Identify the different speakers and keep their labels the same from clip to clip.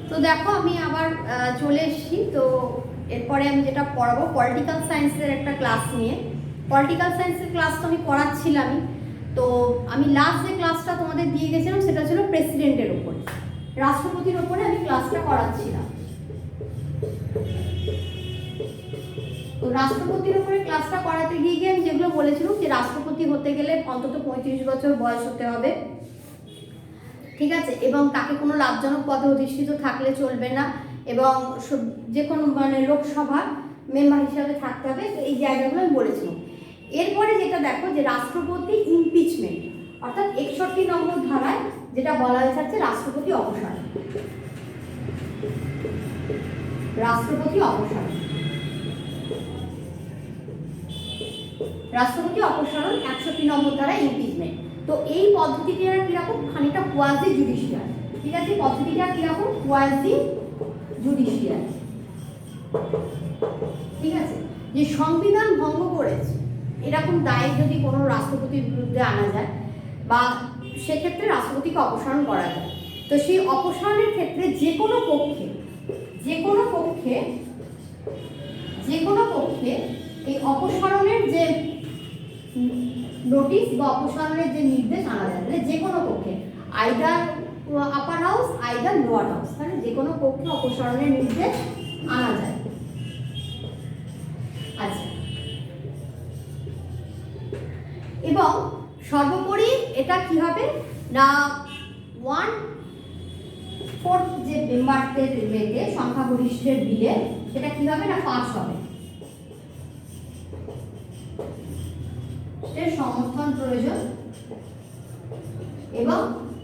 Speaker 1: তো দেখো আমি আবার চলে এসেছি। তো এরপরে আমি যেটা পড়াবো পলিটিক্যাল সায়েন্সের একটা ক্লাস নিয়ে। পলিটিক্যাল সায়েন্সের ক্লাস তো আমি পড়াচ্ছিলামই। তো আমি লাস্ট যে ক্লাসটা তোমাদের দিয়ে গেছিলাম সেটা ছিল প্রেসিডেন্টের ওপরে, রাষ্ট্রপতির ওপরে আমি ক্লাসটা করাচ্ছিলাম। তো রাষ্ট্রপতির উপরে ক্লাসটা করাতে গিয়ে আমি যেগুলো বলেছিলাম যে রাষ্ট্রপতি হতে গেলে অন্তত 35 বছর বয়স হতে হবে, ঠিক আছে, এবং তাকে কোনো লাভজনক পদে অধিষ্ঠিত থাকলে চলবে না, এবং যে কোনো মানে লোকসভার মেম্বার হিসাবে থাকতে হবে। তো এই জায়গাগুলো আমি বলেছিলাম। এরপরে যেটা দেখো যে রাষ্ট্রপতি ইমপিচমেন্ট, অর্থাৎ 61 নম্বর ধারায় যেটা বলা হয়েছে রাষ্ট্রপতি অপসারণ। রাষ্ট্রপতি অপসারণ, রাষ্ট্রপতি অপসারণ 61 নম্বর ধারায় ইমপিচমেন্ট। তো এই পদ্ধতিটা কিরকম, খানিকটা কোয়াজি জুডিশিয়াল, ঠিক আছে, পদ্ধতিটা কিরকম কোয়াজি জুডিশিয়াল, ঠিক আছে, যে সংবিধান ভঙ্গ করেছে এরকম দায় যদি কোনো রাষ্ট্রপতির বিরুদ্ধে আনা যায় বা সেক্ষেত্রে রাষ্ট্রপতিকে অপসারণ করা যায়। তো সেই অপসারণের ক্ষেত্রে যে কোনো পক্ষে এই অপসারণের যে নোটিশ বা অপসারণের যে নির্দেশ আনা যায়, মানে যে কোনো পক্ষে, আইদার আপার হাউস আইদার লোয়ার হাউস, মানে যে কোনো পক্ষে অপসারণের নির্দেশ আনা যায়। আচ্ছা, এবং সর্বোপরি এটা কি হবে না 1/4 যে মেম্বারদের রেটে সংখ্যাগরিষ্ঠের বিলে সেটা কি হবে না পাস হবে, এর সমর্থন প্রয়োজন, এবং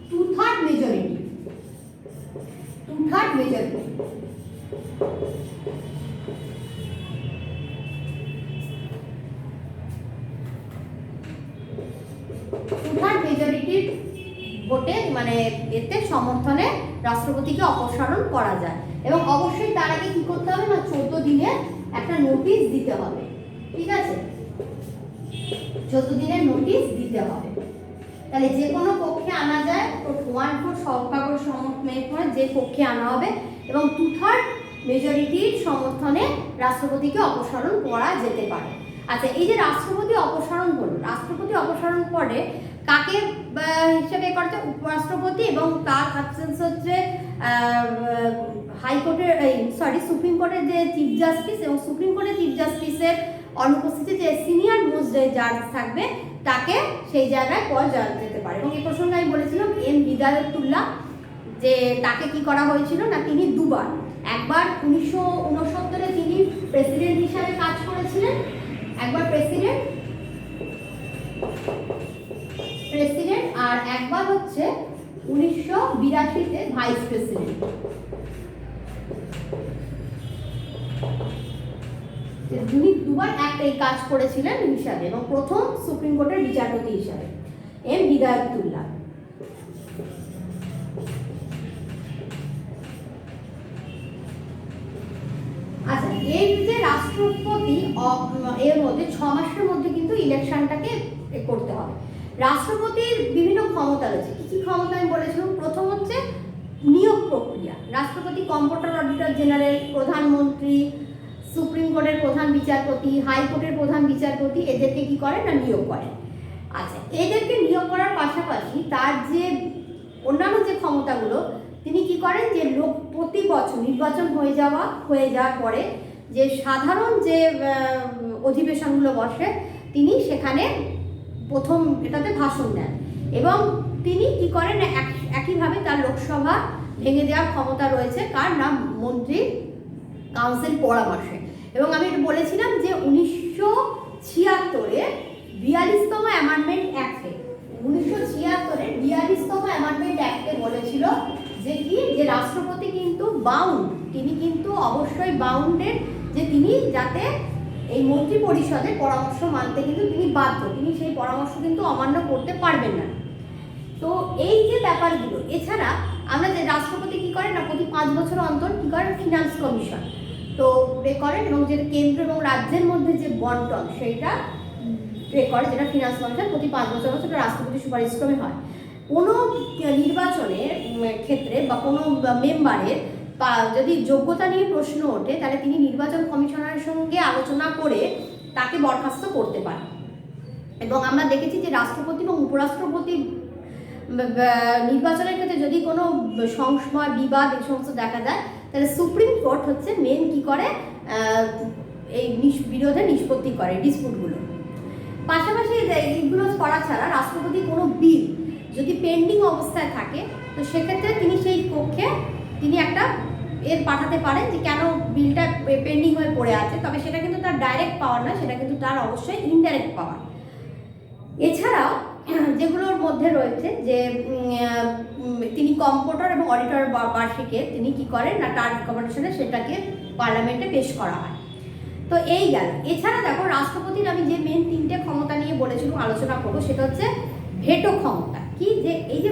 Speaker 1: 2/3 মেজরিটি, 2/3 মেজরিটি, মেজরিটির ভোটে মানে এতে সমর্থনে রাষ্ট্রপতিকে অপসারণ করা যায়। এবং অবশ্যই তার আগে কি করতে হবে না 14 দিনের একটা নোটিশ দিতে হবে, ঠিক আছে, 14 দিনের নোটিশ দিতে হবে। তাহলে যে কোনো পক্ষে আনা যায়, 1/4 সংখ্যাগরিষ্ঠ সমর্থনে যে পক্ষে আনা হবে এবং 2/3 মেজরিটির সমর্থনে রাষ্ট্রপতিকে অপসারণ করা যেতে পারে। আচ্ছা, এই যে রাষ্ট্রপতি অপসারণ হলো, রাষ্ট্রপতি অপসারণ করে কাকে হিসেবে করতে, উপরাষ্ট্রপতি এবং তার অ্যাবসেন্স হচ্ছে হাইকোর্টের সুপ্রিম কোর্টের যে চিফ জাস্টিস এবং সুপ্রিম কোর্টের চিফ জাস্টিসের অনুপস্থিতিতে যে সিনিয়র মোস্ট জাজ থাকবে তাকে সেই জায়গায় পদ যেতে পারে। এবং এই প্রসঙ্গে আমি বলেছিলাম এম হিদায়তুল্লাহ, যে তাকে কি করা হয়েছিল না তিনি দুবার, একবার 1969-এ তিনি প্রেসিডেন্ট হিসাবে কাজ করেছিলেন, একবার প্রেসিডেন্ট আর একবার হচ্ছে 1982-তে ভাইস প্রেসিডেন্ট। তিনি দুবার একটাই কাজ করেছিলেন হিসাবে, এবং প্রথম সুপ্রিম কোর্টের বিচারপতি হিসাবে এম হিদায়তুল্লাহ। আচ্ছা, এই যে রাষ্ট্রপতি এর মধ্যে 6 মাসের মধ্যে কিন্তু ইলেকশনটাকে করতে হবে। রাষ্ট্রপতির বিভিন্ন ক্ষমতা রয়েছে। কি কি ক্ষমতা আমি বলেছিলাম? প্রথম হচ্ছে নিয়োগ প্রক্রিয়া। রাষ্ট্রপতি কম্পিউটার অডিটর জেনারেল, প্রধানমন্ত্রী, সুপ্রিম কোর্টের প্রধান বিচারপতি, হাইকোর্টের প্রধান বিচারপতি এদেরকে কি করেন না নিয়োগ করেন। আচ্ছা, এদেরকে নিয়োগ করার পাশাপাশি তার যে অন্যান্য যে ক্ষমতাগুলো তিনি কি করেন, যে লোক প্রতি বছর নির্বাচন হয়ে যাওয়ার পরে যে সাধারণ যে অধিবেশনগুলো বসে তিনি সেখানে প্রথম এটাতে ভাষণ দেন, এবং তিনি কি করেন একইভাবে তার লোকসভা ভেঙে দেওয়ার ক্ষমতা রয়েছে কার না মন্ত্রী কাউন্সিল পরামর্শে। এবং আমি বলেছিলাম যে 1976-এ 42তম অ্যামেন্ডমেন্ট অ্যাক্টে 42তম অ্যামেন্ডমেন্ট অ্যাক্টে বলেছিল যে কি, যে রাষ্ট্রপতি কিন্তু তিনি কিন্তু অবশ্যই বাউন্ডেড, যে তিনি যাতে এই মন্ত্রী পরিষদের পরামর্শ মানতে কিন্তু তিনি বাধ্য, তিনি সেই পরামর্শ কিন্তু অমান্য করতে পারবেন না। তো এই যে ব্যাপারগুলো, এছাড়া আমরা যে রাষ্ট্রপতি কি করেন না প্রতি 5 বছর অন্তর কি করেন ফিনান্স কমিশন তো করেন, এবং যে কেন্দ্র এবং রাজ্যের মধ্যে যে বন্টন সেইটা করে, যেটা ফিনান্স কমিশন প্রতি 5 বছর সেটা রাষ্ট্রপতি সুপারিশক্রমে হয়। কোনো নির্বাচনের ক্ষেত্রে বা কোনো মেম্বারের যদি যোগ্যতা নিয়ে প্রশ্ন ওঠে তাহলে তিনি নির্বাচন কমিশনারের সঙ্গে আলোচনা করে তাকে বরখাস্ত করতে পারেন। এবং আমরা দেখেছি যে রাষ্ট্রপতি এবং উপরাষ্ট্রপতি নির্বাচনের ক্ষেত্রে যদি কোনো সংশয় বিবাদ এই সমস্ত দেখা যায় তাহলে সুপ্রিম কোর্ট হচ্ছে মেন কি করে এই বিরোধে নিষ্পত্তি করে ডিসপুটগুলো। পাশাপাশি এইগুলো করা ছাড়া রাষ্ট্রপতি কোনো বিল যদি পেন্ডিং অবস্থায় থাকে তো সেক্ষেত্রে তিনি সেই কক্ষে তিনি একটা পাঠাতে পারেন যে কেন বিলটা পেন্ডিং হয়ে পড়ে আছে, তবে সেটা কিন্তু তার ডাইরেক্ট পাওয়ার না, সেটা কিন্তু তার অবশ্যই ইনডাইরেক্ট পাওয়ার। এছাড়াও যেগুলোর মধ্যে রয়েছে যে তিনি কম্পিউটার এবং অডিটর বার্ষিকে তিনি কি করেন না তার রিকমেন্ডেশনে সেটাকে পার্লামেন্টে পেশ করা হয়। তো এই গেল। এছাড়া দেখো রাষ্ট্রপতির আমি যে মেন 3টে ক্ষমতা নিয়ে বলেছিলাম আলোচনা করবো সেটা হচ্ছে ভেটো ক্ষমতা। কি যে এই যে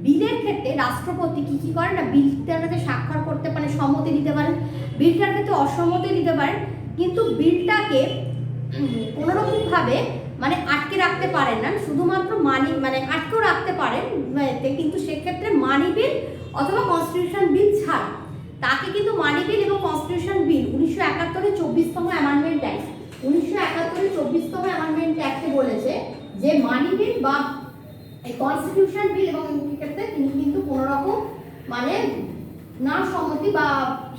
Speaker 1: বিলের ক্ষেত্রে রাষ্ট্রপতি কি করেন না বিলটার ক্ষেত্রে স্বাক্ষর করতে পারেন, সম্মতি দিতে পারেন, বিলটার ক্ষেত্রে অসম্মতি দিতে পারেন, কিন্তু বিলটাকে কোনোরকমভাবে মানে আটকে রাখতে পারেন না, শুধুমাত্র মানে আটকেও রাখতে পারেন কিন্তু সেক্ষেত্রে মানি বিল অথবা কনস্টিটিউশন বিল ছাড়া তাকে কিন্তু মানি বিল এবং কনস্টিটিউশন বিল 1971 24তম অ্যামেন্ডমেন্ট অ্যাক্ট 1971 24তম অ্যামেন্ডমেন্ট অ্যাক্টে বলেছে যে মানি বিল বা এই কনস্টিটিউশন বিল এবং ক্ষেত্রে তিনি কিন্তু কোনো রকম মানে না সম্মতি বা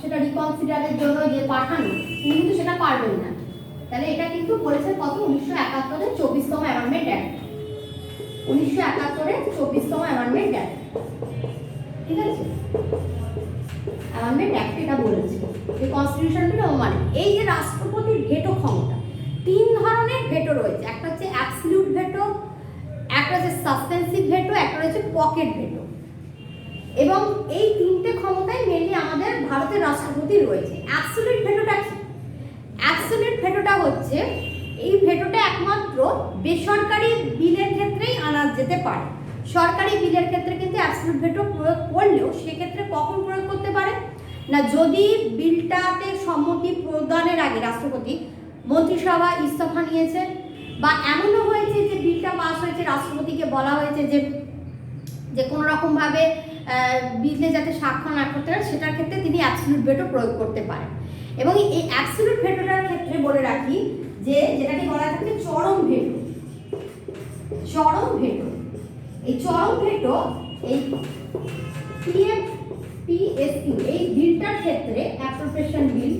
Speaker 1: সেটা রিকনসিডারের জন্য যে পাঠানো তিনি কিন্তু সেটা পারবেন না। তাহলে এটা কিন্তু বলেছে কত 1971 24তম অ্যামেন্ডমেন্ট অ্যাক্ট 1971 24তম অ্যামেন্ডমেন্ট অ্যাক্ট, ঠিক আছে? অ্যামেন্ডমেন্ট অ্যাক্ট এটা বলেছে যে কনস্টিটিউশন বিল মানে এই যে রাষ্ট্রপতির ভেটো ক্ষমতা 3 ধরনের ভেটো রয়েছে, একটা হচ্ছে অ্যাবসলিউট ভেটো, একটা হচ্ছে সাসপেন্সিভ ভেটো, একটা হচ্ছে পকেট ভেটো। এবং এই 3টে ক্ষমতাই মেনলি আমাদের ভারতের রাষ্ট্রপতির রয়েছে। অ্যাবসলিউট ভেটোটা কি? অ্যাবসলিউট ভেটোটা হচ্ছে এই ভেটোটা একমাত্র বেসরকারি বিলের ক্ষেত্রেই আনা যেতে পারে। সরকারি বিলের ক্ষেত্রে কিন্তু অ্যাবসলিউট ভেটো প্রয়োগ করলেও সেক্ষেত্রে কখন প্রয়োগ করতে পারে না যদি বিলটাতে সম্মতি প্রদানের আগে রাষ্ট্রপতি মন্ত্রিসভা ইস্তফা নিয়েছে বা এমনও হয়েছে যে বিলটা পাস হয়েছে রাষ্ট্রপতিকে বলা হয়েছে যে কোনো রকমভাবে বিলে যাতে স্বাক্ষর না করতে পারে সেটার ক্ষেত্রে তিনি অ্যাবসলিউট ভেটো প্রয়োগ করতে পারেন। এবং এই অ্যাবসলিউট ভেটোটার ক্ষেত্রে বলে রাখি যে যেটাকে বলা থাকে চরম ভেটো। চরম ভেটো, এই চরম ভেটো এই PFPSU এই বিলটার ক্ষেত্রে অ্যাপ্রোপ্রিয়েশন বিল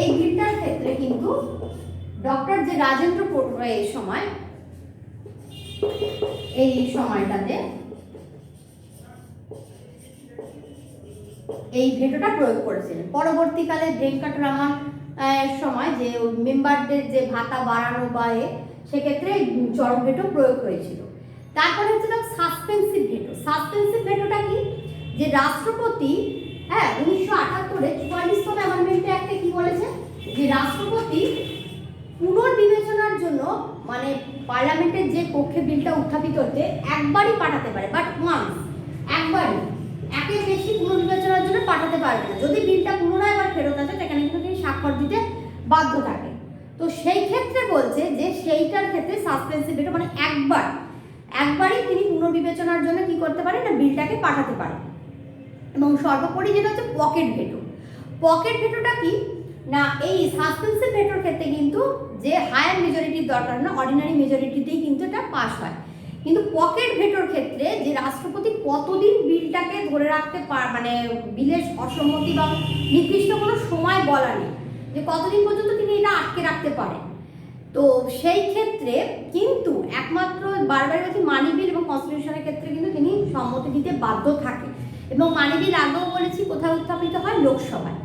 Speaker 1: এই বিলটার ক্ষেত্রে কিন্তু ডক্টর যে রাজেন্দ্র এই সময় এই সময়টাতে এই ভেটোটা প্রয়োগ করেছিলেন। পরবর্তীকালে ভেঙ্কটরামন সময় যে মেম্বারদের যে ভাতা বাড়ানো বা সেক্ষেত্রে চরম ভেটো প্রয়োগ হয়েছিল। তারপরে হচ্ছে সাসপেন্সিভ ভেটো। সাসপেন্সিভ ভেটোটা কি যে রাষ্ট্রপতি 1978 44তম অ্যামেন্ডমেন্ট অ্যাক্টে কি বলেছে যে রাষ্ট্রপতি পুনর্বিবেচনার জন্য মানে পার্লামেন্টের যে কক্ষে বিলটা উত্থাপিত হচ্ছে একবারই পাঠাতে পারে, বাট ওয়ান্স, একবারই, একের বেশি পুনর্বিবেচনার জন্য পাঠাতে পারবে না। যদি বিলটা পুনরায় আবার ফেরত আসে সেখানে কিন্তু তিনি স্বাক্ষর দিতে বাধ্য থাকে। তো সেই ক্ষেত্রে বলছে যে সেইটার ক্ষেত্রে সাসপেন্সিভ ভেটো মানে একবারই তিনি পুনর্বিবেচনার জন্য কি করতে পারেন না বিলটাকে পাঠাতে পারেন। এবং সর্বোপরি যেটা হচ্ছে পকেট ভেটো। পকেট ভেটোটা কি না এই সাসপেন্সিভ ভেটোর ক্ষেত্রে কিন্তু যে হায়ার মেজরিটির দরকার না, অর্ডিনারি মেজরিটিতেই কিন্তু এটা পাস হয়। কিন্তু পকেট ভেটোর ক্ষেত্রে যে রাষ্ট্রপতি কতদিন বিলটাকে ধরে রাখতে মানে বিলের অসম্মতি বা নির্দিষ্ট কোনো সময় বলা নেই যে কতদিন পর্যন্ত তিনি এটা আটকে রাখতে পারেন। তো সেই ক্ষেত্রে কিন্তু একমাত্র বারবার বলছি মানি বিল এবং কনস্টিটিউশনের ক্ষেত্রে কিন্তু তিনি সম্মতি দিতে বাধ্য থাকে। এবং মানি বিল আগেও বলেছি কোথায় উত্থাপিত হয়? লোকসভায়।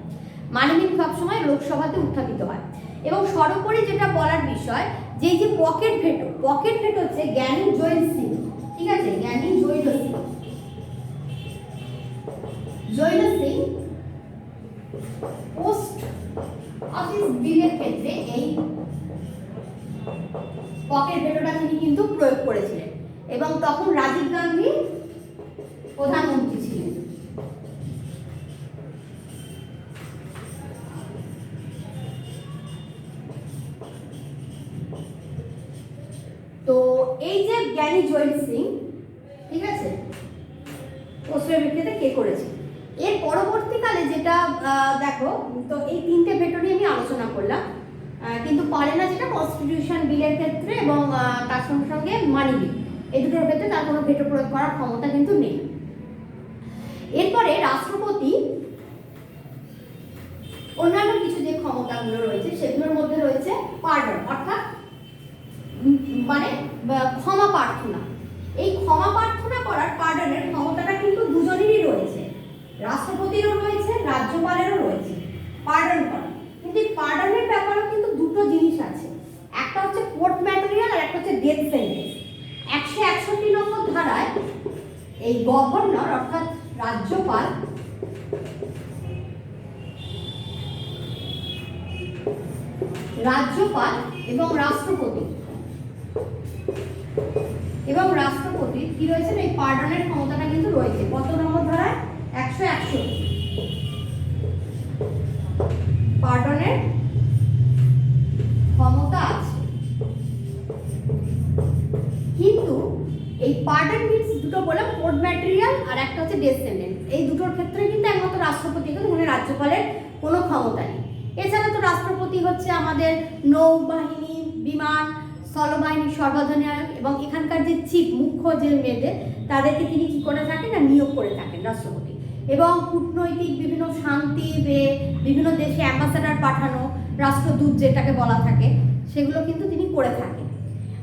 Speaker 1: মানি বিল সবসময় লোকসভাতে উত্থাপিত হয়। এবং সর্বোপরি যেটা বলার বিষয় যে পকেট ভেটো হচ্ছে জ্ঞানী জৈল সিং, ঠিক আছে? জ্ঞানী জৈল সিং পোস্ট অফিস বিলের ক্ষেত্রে এই পকেট ভেটোটা তিনি কিন্তু প্রয়োগ করেছিলেন এবং তখন রাজীব গান্ধী প্রধানমন্ত্রী ছিলেন। তো এই যে জ্ঞানী জৈল সিং, ঠিক প্রশ্রয়ের ভিত্তিতে কে করেছে। এর পরবর্তীকালে যেটা দেখো, তো এই তিনটে ভেটরই আমি আলোচনা করলাম, কিন্তু পারে না যেটা কনস্টিটিউশন বিলের ক্ষেত্রে এবং তার সঙ্গে সঙ্গে মানি বিল, এই দুটোর ক্ষেত্রে তার কোনো ভেটো প্রয়োগ করার ক্ষমতা কিন্তু নেই। এরপরে রাষ্ট্রপতি অন্যান্য কিছু যে ক্ষমতাগুলো রয়েছে সেগুলোর মধ্যে রয়েছে পার্ডন, অর্থাৎ মানে ক্ষমা প্রার্থনা। এই ক্ষমা প্রার্থনা করার পার্ডনের ক্ষমতাটা কিন্তু দুজনেরই রয়েছে, রাষ্ট্রপতিরও রয়েছে, রাজ্যপালেরও রয়েছে পার্ডন করা। কিন্তু এই পার্ডনের ব্যাপারেও কিন্তু দুটো জিনিস আছে, একটা হচ্ছে কোর্ট ম্যাটেরিয়াল আর একটা হচ্ছে ডেথ সেন্টেন্স। 161 নম্বর ধারায় এই গভর্নর অর্থাৎ রাজ্যপাল এবং রাষ্ট্রপতি কি রয়েছে, এই পার্ডনের ক্ষমতাটা কিন্তু রয়েছে। কত নম্বর ধারায়? 161 পার্ডনের ক্ষমতা আছে। কিন্তু এই পার্ডন মিনস দুটো বললাম, কোড ম্যাটেরিয়াল আর একটা হচ্ছে ডেথ সেন্টেন্স। এই দুটোর ক্ষেত্রে কিন্তু একমাত্র রাষ্ট্রপতি, কিন্তু মানে রাজ্যপালের কোনো ক্ষমতা নেই। এছাড়া তো রাষ্ট্রপতি হচ্ছে আমাদের নৌবাহিনী, বিমান, স্থলবাহিনী সর্বাধিনায়ক এবং এখানকার যে চিফ মুখ্য যে মেয়েদের তাদেরকে তিনি কি করে থাকেন না নিয়োগ করে থাকেন রাষ্ট্রপতি। এবং কূটনৈতিক বিভিন্ন শান্তি বিভিন্ন দেশে অ্যাম্বাসেডার পাঠানো, রাষ্ট্রদূত যেটাকে বলা থাকে, সেগুলো কিন্তু তিনি করে থাকেন।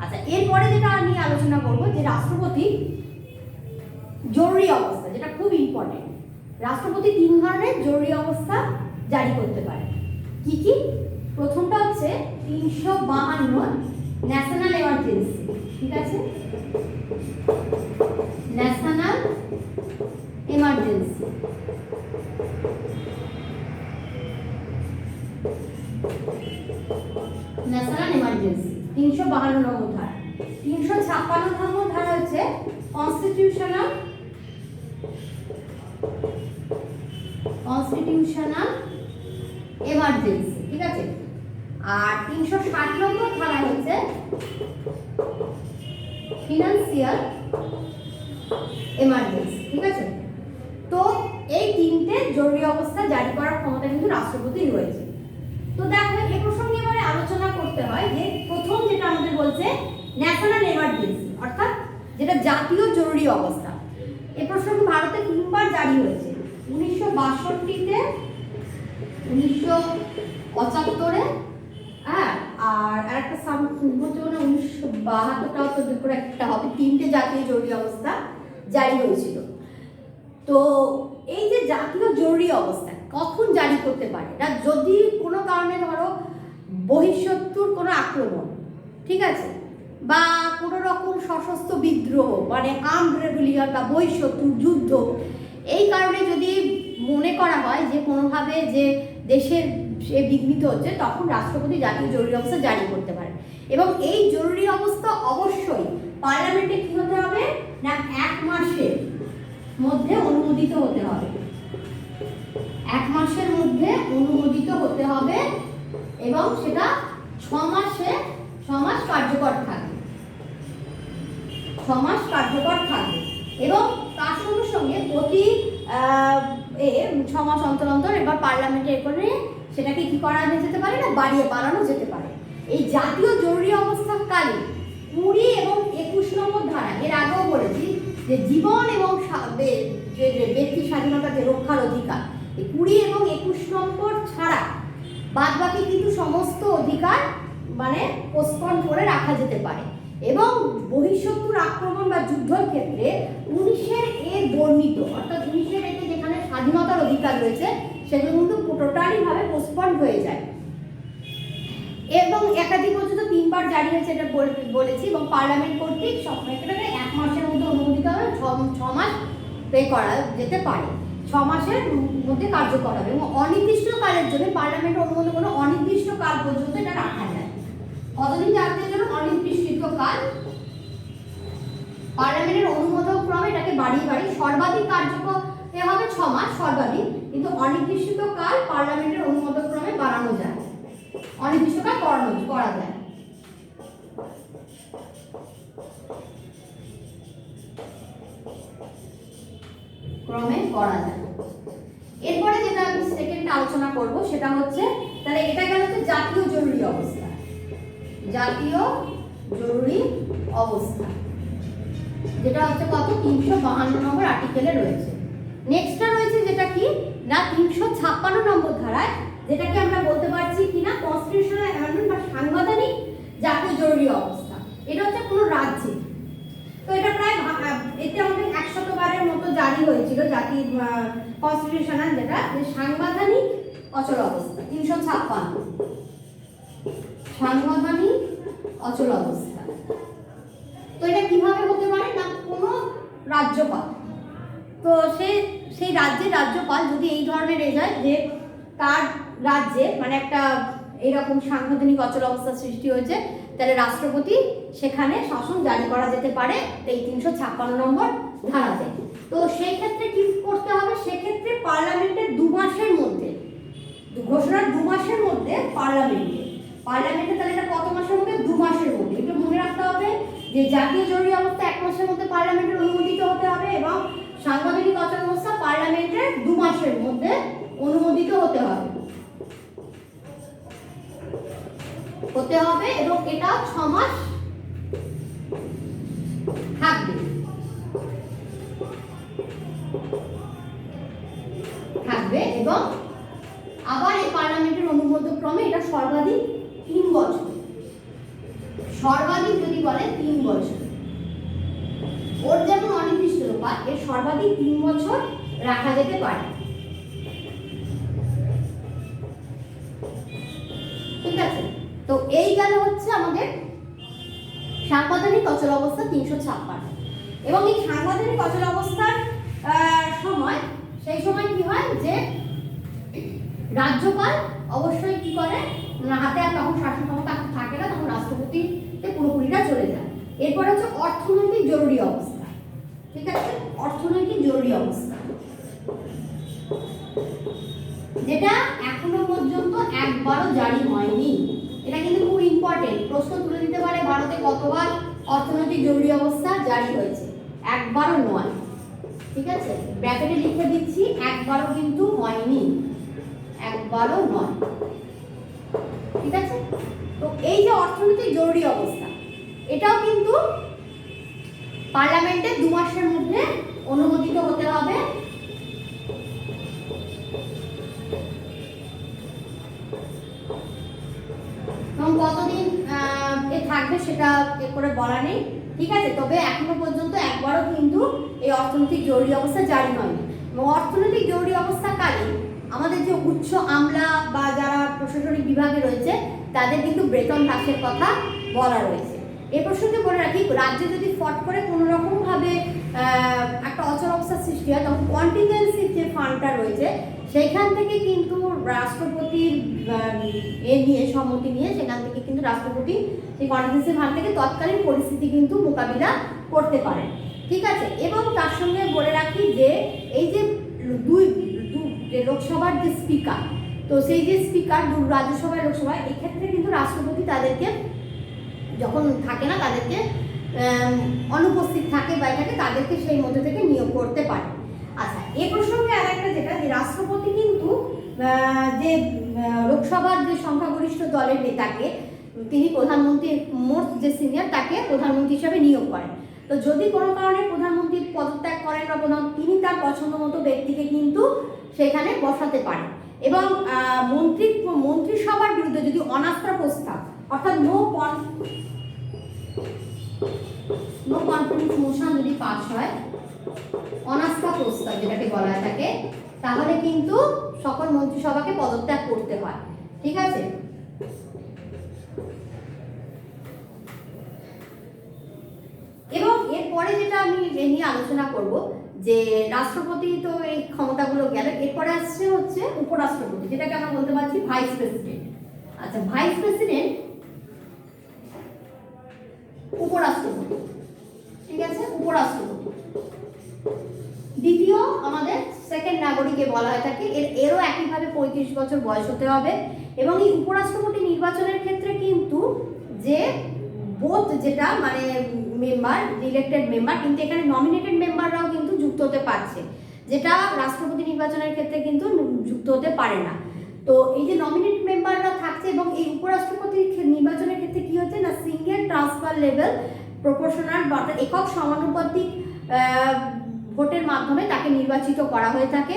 Speaker 1: আচ্ছা, এরপরে যেটা আমি আলোচনা করব যে রাষ্ট্রপতি জরুরি অবস্থা, যেটা খুব ইম্পর্টেন্ট। রাষ্ট্রপতি 3 ধরনের জরুরি অবস্থা জারি করতে পারে। কি কি? প্রথমটা হচ্ছে 352 ন্যাশনাল এমার্জেন্সি, ঠিক আছে, ন্যাশনাল এমার্জেন্সি। ন্যাশনাল এমার্জেন্সি 352 নম্বর ধারা। 356 নম্বর ধারা হচ্ছে কনস্টিটিউশনাল এমার্জেন্সি, ঠিক আছে। আর 360 নম্বর ধারা হচ্ছে ফিনান্সিয়াল এমার্জেন্সি, ঠিক আছে। তো এই তিনটে জরুরি অবস্থা জারি করার ক্ষমতা কিন্তু রাষ্ট্রপতির রয়েছে। তো দেখো, এই প্রসঙ্গে এবারে আলোচনা করতে হয় যে প্রথম যেটা আমাদের বলছে ন্যাশনাল এমার্জেন্সি, অর্থাৎ যেটা জাতীয় জরুরি অবস্থা। এই প্রসঙ্গে ভারতে 3বার জারি হয়েছে, 1962-তে, 1975-এ, হ্যাঁ, আর একটা সামথিং হচ্ছে 1972টাও তো করে একটা হবে। 3টে জাতীয় জরুরি অবস্থা জারি হয়েছিল। তো এই যে জাতীয় জরুরি অবস্থা কখন জারি করতে পারে না, যদি কোনো কারণে ধরো বহিঃশত্রুর কোনো আক্রমণ, ঠিক আছে, বা কোনো রকম সশস্ত্র বিদ্রোহ মানে আর্মড রেভলিউশন বা বহিঃশত্রুর যুদ্ধ, এই কারণে যদি মনে করা হয় যে কোনোভাবে যে দেশের সে বিঘ্নিত হচ্ছে, তখন রাষ্ট্রপতি জাতীয় জরুরি অবস্থা জারি করতে পারে। এবং এই জরুরি অবস্থা অবশ্যই পার্লামেন্টে কি হতে হবে না 1 মাসের মধ্যে অনুমোদিত হতে হবে। 1 মাসের মধ্যে অনুমোদিত হতে হবে এবং সেটা 6 মাস কার্যকর থাকবে। 6 মাস কার্যকর থাকবে এবং তার সঙ্গে সঙ্গে প্রতি 6 মাস অন্তর অন্তর এবার পার্লামেন্টে করে সেটাকে কি করা যেতে পারে না বাড়ানো যেতে পারে। এই জাতীয় জরুরি অবস্থাকালে 20 এবং 21 নম্বর ধারা, এর আগেও বলেছি যে জীবন এবং ব্যক্তি স্বাধীনতা যে রক্ষার অধিকার, এই 20 এবং 21 নম্বর ছাড়া বাদবাকি কিন্তু সমস্ত অধিকার মানে পোস্টপন করে রাখা যেতে পারে। এবং বহিঃশত্রুর আক্রমণ বা যুদ্ধের ক্ষেত্রে 19-এর বর্ণিত, অর্থাৎ 19-এর যেখানে স্বাধীনতার অধিকার রয়েছে সেগুলো কিন্তু টোটালি ভাবে পোস্টপন হয়ে যায়। এবং একাধিক পর্যন্ত 3বার জারি হয়েছে, এটা বলেছি। এবং পার্লামেন্ট কর্তৃক এটাকে 1 মাসের মধ্যে অনুমোদিত হবে, 6 মাস পে করা যেতে পারে, 6 মাসের মধ্যে কার্যকর হবে। এবং অনির্দিষ্ট কালের জন্য পার্লামেন্ট অনুমোদন কোনো অনির্দিষ্ট কাল পর্যন্ত এটা রাখা যায়। কতদিন জানতে জন্য অনির্দিষ্ট কাল, পার্লামেন্টের অনুমোদন ক্রমে এটাকে বাড়িয়ে সর্বাধিক কার্যকর হবে 6 মাস সর্বাধিক, কিন্তু অনির্দিষ্ট কাল পার্লামেন্টের অনুমোদন ক্রমে বাড়ানো যায়, অনির্দিষ্টকাল করা যায়। ক্রমে করা যায়। এরপরে যেটা আমি সেকেন্ড আলোচনা করব সেটা হচ্ছে, তাহলে এটা গেল হচ্ছে জাতীয় জরুরি অবস্থা। জাতীয় জরুরি অবস্থা যেটা হচ্ছে কত 352 নম্বর আর্টিকেলে রয়েছে। নেক্সটটা রয়েছে যেটা কি না 356 নম্বর ধারায়, যেটাকে আমরা বলতে পারছি কিনা কনস্টিটিউশনাল অ্যামেন্ডমেন্ট বা সাংবিধানিক জাতীয় জরুরি অবস্থা। এটা হচ্ছে কোনো রাজ্যে, তো এটা প্রায় এতে আমাদের 100 বারের মতো জারি হয়েছিল জাতীয় কনস্টিটিউশনাল, যেটা সাংবিধানিক অচল অবস্থা 356 সাংবিধানিক অচল অবস্থা। তো এটা কিভাবে হতে পারে না কোনো রাজ্যপাল, তো সেই রাজ্যের রাজ্যপাল যদি এই ধরনের রেজাল্ট যে তার রাজ্যে মানে একটা এইরকম সাংবিধানিক অচল অবস্থা সৃষ্টি হয়েছে, তাহলে রাষ্ট্রপতি সেখানে শাসন জারি করা যেতে পারে এই 356 নম্বর ধারাতে। তো সেই ক্ষেত্রে কি করতে হবে, সেক্ষেত্রে পার্লামেন্টের 2 মাসের মধ্যে, ঘোষণার 2 মাসের মধ্যে পার্লামেন্টে তাহলে এটা কত মাসের মধ্যে 2 মাসের মধ্যে, এটা মনে রাখতে হবে যে জাতীয় জরুরি অবস্থা 1 মাসের মধ্যে পার্লামেন্টের অনুমোদিত হতে হবে এবং সাংবিধানিক অচল অবস্থা পার্লামেন্টের 2 মাসের মধ্যে অনুমোদিত হতে হবে এবং এটা 6 মাস থাকবে এবং আবার এই পার্লামেন্টের অনুমোদন ক্রমে এটা সর্বাধিক 3 বছর, সর্বাধিক যদি বলে 3 বছর, ওর যেমন অনির্দিষ্ট রূপায় এর সর্বাধিক 3 বছর রাখা যেতে পারে। ঠিক আছে, তো এই গেল হচ্ছে আমাদের সাংবিধানিক অচল অবস্থা 356। এবং এই সাংবিধানিক অচল অবস্থার সময়, সেই সময় কি হয় যে রাজ্যপাল অবশ্যই কি করে হাতে আর তখন শাসন ক্ষমতা থাকে না, তখন রাষ্ট্রপতিতে পুরোপুরিটা চলে যায়। এরপর হচ্ছে অর্থনৈতিক জরুরি অবস্থা। ঠিক আছে, অর্থনৈতিক জরুরি অবস্থা যেটা এখনো পর্যন্ত একবারও জারি হয়নি। এটা কিন্তু খুব ইম্পর্টেন্ট, প্রশ্ন তুলে দিতে পারে ভারতে কতবার অর্থনৈতিক জরুরি অবস্থা জারি হয়েছে, একবারও নয়। ঠিক আছে, ব্র্যাকেটে লিখে দিচ্ছি, একবারও কিন্তু হয়নি, একবারও নয়। ঠিক আছে, তো এই যে অর্থনৈতিক জরুরি অবস্থা, এটাও কিন্তু পার্লামেন্টে 2 মাসের মধ্যে অনুমোদিত হতে হবে এবং কতদিন থাকবে সেটা করে বলা নেই। ঠিক আছে, তবে এখনো পর্যন্ত একবারও কিন্তু এই অর্থনৈতিক জরুরি অবস্থা জারি হয়নি। এবং অর্থনৈতিক জরুরি অবস্থাকালীন আমাদের যে উচ্চ আমলা বা যারা প্রশাসনিক বিভাগে রয়েছে তাদের কিন্তু বেতন হ্রাসের কথা বলা রয়েছে। এই প্রসঙ্গে বলে রাখি, রাজ্যে যদি ফট করে কোনো রকমভাবে একটা অচল অবস্থার সৃষ্টি হয়, তখন কন্টিনজেন্সির যে ফান্ডটা রয়েছে সেখান থেকে কিন্তু রাষ্ট্রপতির নিয়ে সম্মতি নিয়ে সেখান থেকে কিন্তু রাষ্ট্রপতি সেই কন্টিনজেন্সি ফান্ড থেকে তৎকালীন পরিস্থিতি কিন্তু মোকাবিলা করতে পারে। ঠিক আছে, এবং তার সঙ্গে বলে রাখি যে এই যে লোকসভার যে স্পিকার, তো সেই যে স্পিকার রাজ্যসভায় লোকসভায়, এক্ষেত্রে কিন্তু রাষ্ট্রপতি তাদেরকে যখন থাকে না, তাদেরকে অনুপস্থিত থাকে বা থাকে, তাদেরকে সেই মধ্যে থেকে নিয়োগ করতে পারে। আচ্ছা, এই প্রসঙ্গে আর একটা যেটা যে রাষ্ট্রপতি কিন্তু যে লোকসভার যে সংখ্যাগরিষ্ঠ দলের নেতাকে, তিনি প্রধানমন্ত্রী মোস্ট যে সিনিয়র, তাকে প্রধানমন্ত্রী হিসাবে নিয়োগ করেন। তো যদি কোনো কারণে প্রধানমন্ত্রী পদত্যাগ করেন বা তিনি তার পছন্দ মতো ব্যক্তিকে কিন্তু সেখানে বসাতে পারেন। এবং মন্ত্রিসভার বিরুদ্ধে যদি অনাস্থা প্রস্তাব অর্থাৎ নো কনফিডেন্স মোশন যদি পাস হয়, অনাস্থা প্রস্তাব যেটাকে বলা থাকে, তাহলে কিন্তু সকল মন্ত্রিসভাকে পদত্যাগ করতে হয়। ঠিক আছে, এবং এরপরে যেটা আমি নিয়ে আলোচনা করব যে রাষ্ট্রপতি তো এই ক্ষমতাগুলো গেল, এরপরে আসছে হচ্ছে উপরাষ্ট্রপতি, যেটাকে আমরা বলতে পারছি ভাইস প্রেসিডেন্ট। আচ্ছা, ভাইস প্রেসিডেন্ট উপরাষ্ট্রপতি। ঠিক আছে, উপরাষ্ট্রপতি দ্বিতীয় আমাদের সেকেন্ড নাগরিকে বলা হয় থাকে। এরও একইভাবে 35 বছর বয়স হতে হবে। এবং এই উপরাষ্ট্রপতি নির্বাচনের ক্ষেত্রে কিন্তু যে বোথ যেটা মানে মেম্বার, ইলেক্টেড মেম্বার, কিন্তু এখানে নমিনেটেড মেম্বাররাও কিন্তু যুক্ত হতে পারছে। যেটা রাষ্ট্রপতি নির্বাচনের ক্ষেত্রে কিন্তু যুক্ত হতে পারে না। তো এই যে নমিনেট মেম্বাররা থাকছে এবং এই উপরাষ্ট্রপতি নির্বাচনের ক্ষেত্রে কি হচ্ছে না, সিঙ্গেল ট্রান্সফার লেভেল প্রপোর্শনাল বা একক সমানুপাতিক ভোটের মাধ্যমে তাকে নির্বাচিত করা হয়ে থাকে।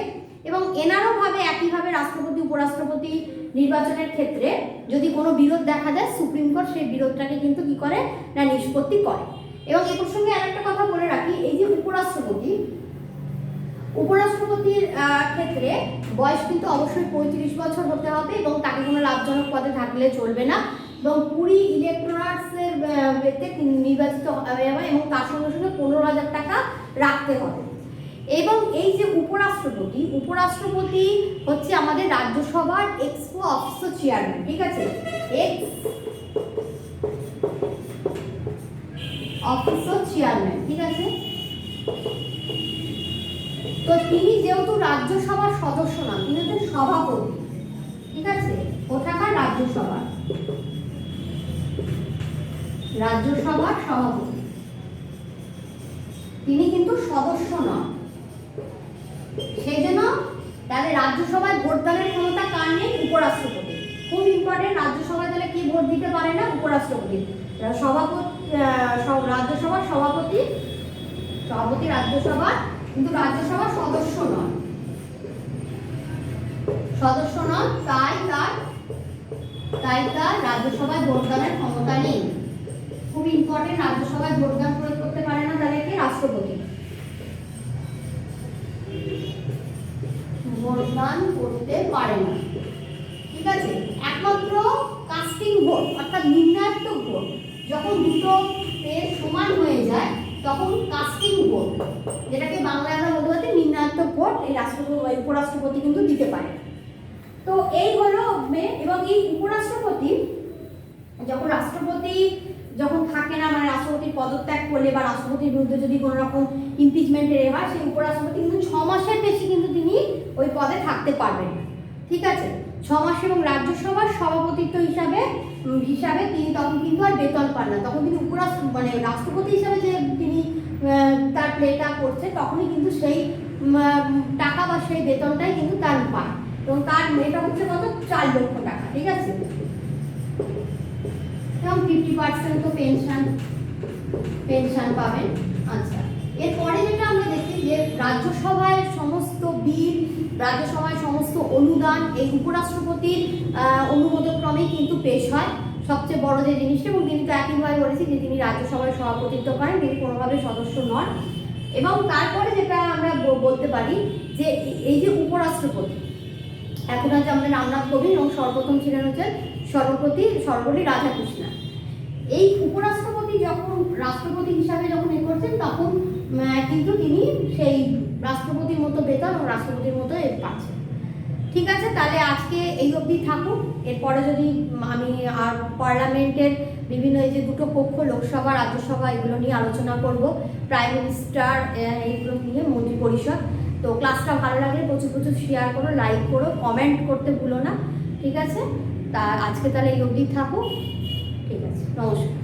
Speaker 1: এবং এনারও ভাবে একইভাবে রাষ্ট্রপতি উপরাষ্ট্রপতি নির্বাচনের ক্ষেত্রে যদি কোনো বিরোধ দেখা যায়, সুপ্রিম কোর্ট সেই বিরোধটাকে কিন্তু কি করে না, নিষ্পত্তি করে। এবং এ প্রসঙ্গে আরেকটা কথা বলে রাখি, এই যে উপরাষ্ট্রপতির ক্ষেত্রে বয়স কিন্তু অবশ্যই 35 বছর হতে হবে এবং তাকে কোনো লাভজনক পদে থাকলে চলবে না এবং 20 ইলেকটোরাটসের নির্বাচিত হবে এবং তার সঙ্গে সঙ্গে 15,000 টাকা রাখতে হবে। এবং এই যে উপরাষ্ট্রপতি হচ্ছে আমাদের রাজ্যসভার এক্সপো অফিসার চেয়ারম্যান, ঠিক আছে, এক্স অফিসার চেয়ারম্যান, ঠিক আছে। তো তিনি যেহেতু রাজ্যসভার সদস্য না, তিনি হচ্ছেন সভাপতি, ঠিক আছে, কোথাকার রাজ্যসভার সভাপতি, তিনি কিন্তু সদস্য নন। সেই জন্য তাহলে রাজ্যসভায় ভোটদানের ক্ষমতা কার নেই? উপরাষ্ট্রপতি। খুব ইম্পর্টেন্ট, রাজ্যসভায় তাহলে কি ভোট দিতে পারে না? উপরাষ্ট্রপতি। রাজ্যসভার সভাপতি রাজ্যসভার, কিন্তু রাজ্যসভার সদস্য নন, তাই তার রাজ্যসভায় ভোটদানের ক্ষমতা নেই। খুব ইম্পর্টেন্ট, রাজ্যসভায় ভোটদান প্রয়োগ করতে পারে না তাহলে কি? রাষ্ট্রপতি ভোটদান করতে পারে না, ঠিক আছে। একমাত্র কাস্টিং ভোট অর্থাৎ নির্ণায়ক ভোট, যখন দুটো পের সমান হয়ে যায় তখন কাস্টিং ভোট, যেটাকে বাংলায় আমরা বলতে পারি নির্ণায়ক ভোট, এই উপরাষ্ট্রপতি কিন্তু দিতে পারে। তো এই হলো এবং এই উপরাষ্ট্রপতি যখন থাকে না, মানে রাষ্ট্রপতির পদত্যাগ করলে বা রাষ্ট্রপতির বিরুদ্ধে যদি কোনো রকম ইমপিচমেন্টের হয়, সেই উপরাষ্ট্রপতি কিন্তু 6 মাসের বেশি কিন্তু তিনি ওই পদে থাকতে পারবেন না, ঠিক আছে, 6 মাস। এবং রাজ্যসভার সভাপতিত্ব হিসাবে তিনি তখন কিন্তু আর বেতন পান না, তখন তিনি মানে রাষ্ট্রপতি হিসাবে যে তিনি তার প্লেটা করছে, তখনই কিন্তু সেই টাকা বা সেই বেতনটাই কিন্তু তার পায়। এবং তার এটা হচ্ছে কত? 4 লক্ষ টাকা, ঠিক আছে। এবং 50% তো পেনশন পাবেন। আচ্ছা, এরপরে যেটা আমরা দেখি যে রাজ্যসভায় সমস্ত বিল, রাজ্যসভায় সমস্ত অনুদান এই উপরাষ্ট্রপতির অনুমোদক্রমেই কিন্তু পেশ হয়, সবচেয়ে বড় যে জিনিসটা। এবং তিনি তো একইভাবে বলেছি যে তিনি রাজ্যসভায় সভাপতিত্ব করেন, তিনি কোনোভাবে সদস্য নন। এবং তারপরে যেটা আমরা বলতে পারি যে এই যে উপরাষ্ট্রপতি, এখন আছে আমাদের রামনাথ কোবিন্দ এবং সর্বপ্রথম ছিলেন হচ্ছে সর্বপল্লী রাধাকৃষ্ণন। এই উপরাষ্ট্রপতি যখন রাষ্ট্রপতি হিসাবে যখন করছেন, তখন কিন্তু তিনি সেই রাষ্ট্রপতির মতো বেতন ও রাষ্ট্রপতির মতো পাচ্ছেন, ঠিক আছে। তাহলে আজকে এই অবধি থাকুক। এরপরে যদি আমি আর পার্লামেন্টের বিভিন্ন এই যে দুটো কক্ষ, লোকসভা রাজ্যসভা, এগুলো নিয়ে আলোচনা করব, প্রাইম মিনিস্টার, এইগুলো নিয়ে মন্ত্রী পরিষদ। তো ক্লাসটা ভালো লাগলে প্রচুর শেয়ার করো, লাইক করো, কমেন্ট করতে ভুলো না, ঠিক আছে। তা আজকে তাহলে এই অবধি থাকুক, ঠিক আছে, নমস্কার।